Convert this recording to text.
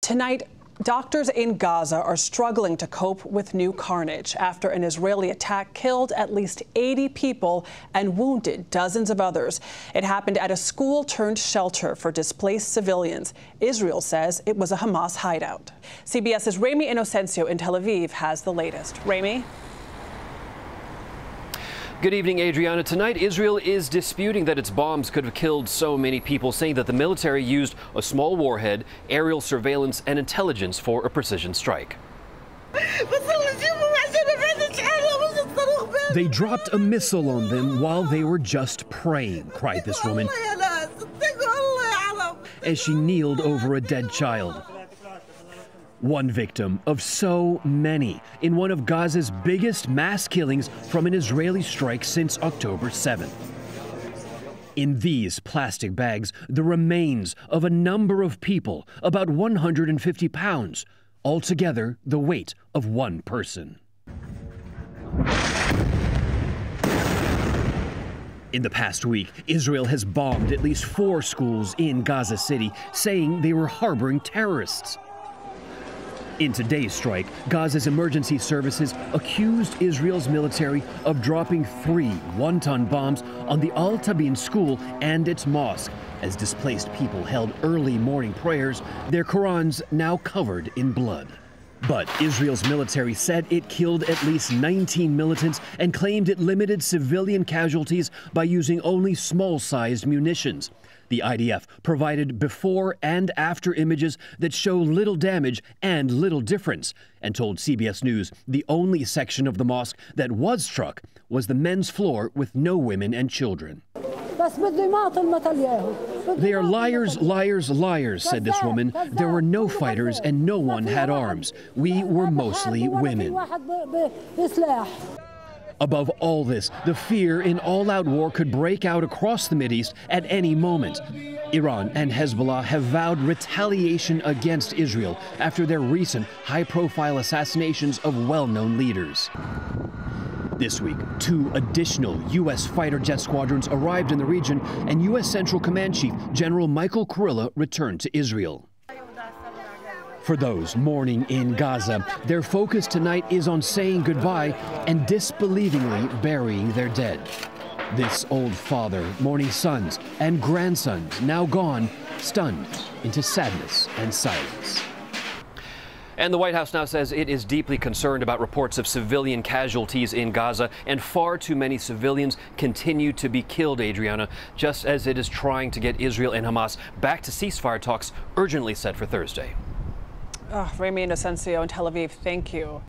Tonight, doctors in Gaza are struggling to cope with new carnage after an Israeli attack killed at least 80 people and wounded dozens of others. It happened at a school-turned-shelter for displaced civilians. Israel says it was a Hamas hideout. CBS's Ramy Inocencio in Tel Aviv has the latest. Ramy? Good evening, Adriana. Tonight, Israel is disputing that its bombs could have killed so many people, saying that the military used a small warhead, aerial surveillance, and intelligence for a precision strike. They dropped a missile on them while they were just praying, cried this woman as she kneeled over a dead child. One victim of so many in one of Gaza's biggest mass killings from an Israeli strike since October 7th. In these plastic bags, the remains of a number of people, about 150 pounds, altogether the weight of one person. In the past week, Israel has bombed at least 4 schools in Gaza City, saying they were harboring terrorists. In today's strike, Gaza's emergency services accused Israel's military of dropping 3 one-ton bombs on the Al Tabin school and its mosque, as displaced people held early morning prayers, their Qurans now covered in blood. But Israel's military said it killed at least 19 militants and claimed it limited civilian casualties by using only small-sized munitions. The IDF provided before and after images that show little damage and little difference, and told CBS News the only section of the mosque that was struck was the men's floor with no women and children. They are liars, liars, liars, said this woman. There were no fighters and no one had arms. We were mostly women. Above all this, the fear an all-out war could break out across the Mideast at any moment. Iran and Hezbollah have vowed retaliation against Israel after their recent high-profile assassinations of well-known leaders. This week, 2 additional U.S. fighter jet squadrons arrived in the region, and U.S. Central Command Chief General Michael Kurilla returned to Israel. For those mourning in Gaza, their focus tonight is on saying goodbye and disbelievingly burying their dead. This old father mourning sons and grandsons now gone, stunned into sadness and silence. And the White House now says it is deeply concerned about reports of civilian casualties in Gaza, and far too many civilians continue to be killed, Adriana, just as it is trying to get Israel and Hamas back to ceasefire talks urgently set for Thursday. Ramy Inocencio in Tel Aviv, thank you.